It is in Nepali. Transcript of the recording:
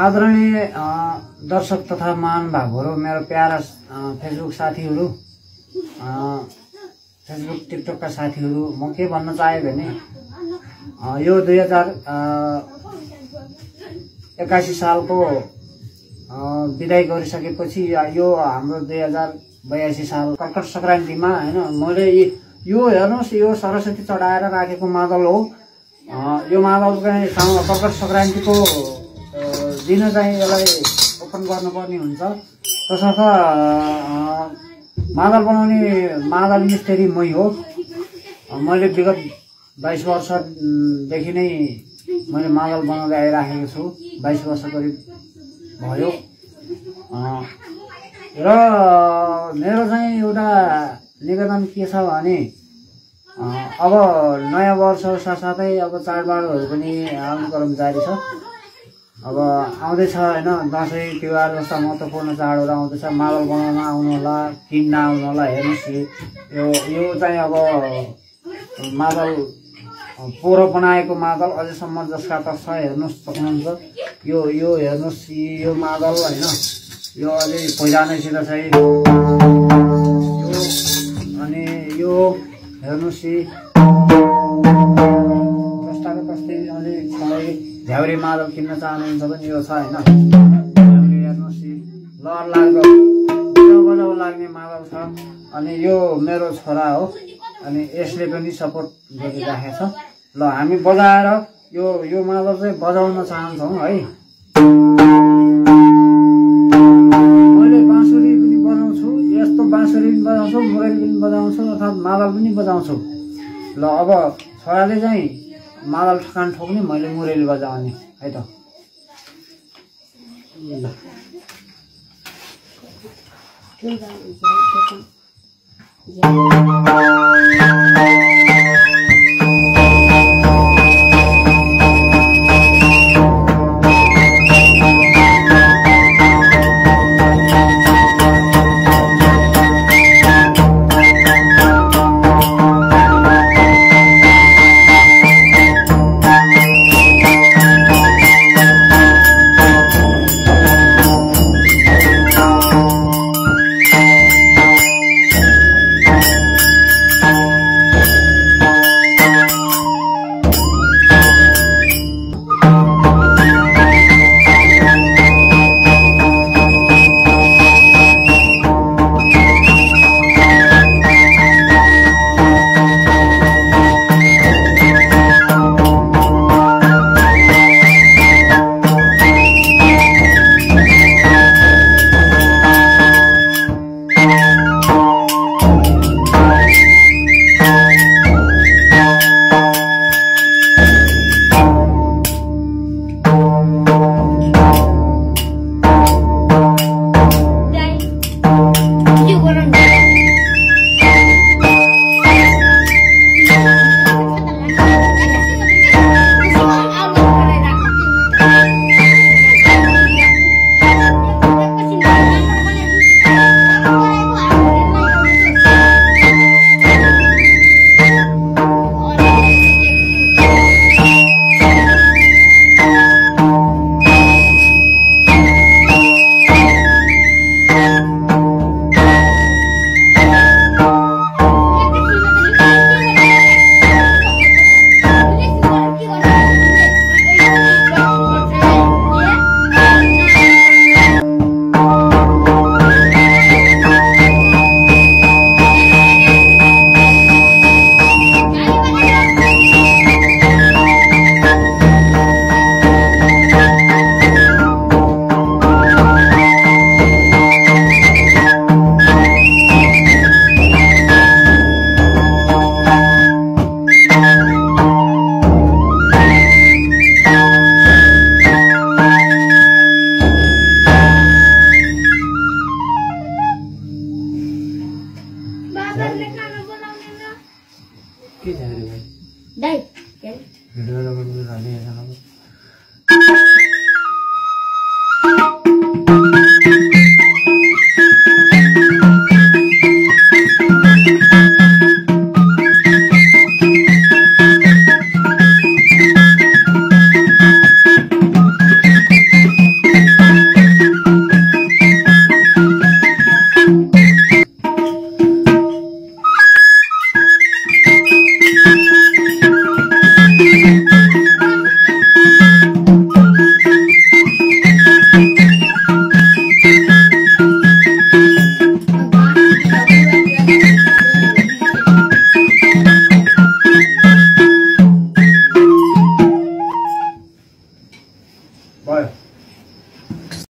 आदरणीय दर्शक तथा महानुभावहरू, मेरो प्यारा फेसबुक साथीहरू, फेसबुक टिकटकका साथीहरू, म के भन्न चाहे भने यो 2081 सालको विदाई गरिसकेपछि यो हाम्रो 2082 साल कर्कट संक्रान्तिमा हैन मैले यो हेर्नुस्, यो सरस्वती चढाएर राखेको मादल हो। यो मादल चाहिँ कर्कट संक्रान्तिको दिन चाहिँ यसलाई ओपन गर्नुपर्ने हुन्छ। तसर्थ मादल बनाउने मादल मिस्त्री मै हो। मैले विगत 22 वर्षदेखि नै मैले मादल बनाउँदै आइराखेको छु। 22 वर्ष करिब भयो। र मेरो चाहिँ एउटा निवेदन के छ भने अब नयाँ वर्ष साथसाथै अब चाडबाडहरू पनि आउने क्रम जारी छ। अब आउँदैछ हैन, दसैँ तिहार जस्ता महत्त्वपूर्ण चाडहरू आउँदैछ। मादल बनाउन आउनु होला, किन्न आउनु होला। हेर्नुस् यो चाहिँ अब मादल पोरो बनाएको मादल अझैसम्म जसका तस छ हेर्नुस् सक्नुहुन्छ। यो हेर्नुस्, यो मादल हैन, यो अझै पहिलानैसित चाहिँ यो अनि यो हेर्नुस् जस्ताको तस्तै अझै झ्याउरे मादल किन्न चाहनुहुन्छ भने यो छ हैन। झ्याउरे हेर्नुस्, लहर लाग्दो बजाउ लाग्ने मादल छ। अनि यो मेरो छोरा हो, अनि यसले पनि सपोर्ट गरिराखेको छ। ल हामी बजाएर यो मादल चाहिँ बजाउन चाहन्छौँ है। मैले बाँसुरी पनि बजाउँछु, यस्तो बाँसुरी पनि बजाउँछु, मुरली पनि बजाउँछु, अर्थात् मादल पनि बजाउँछु। ल अब छोराले चाहिँ मादल ठकान ठोक्ने, मैले मुरली बजाउने है त। के छ रे भाइ? दाइ, भिडियो रेकर्ड गरिरहने हैन।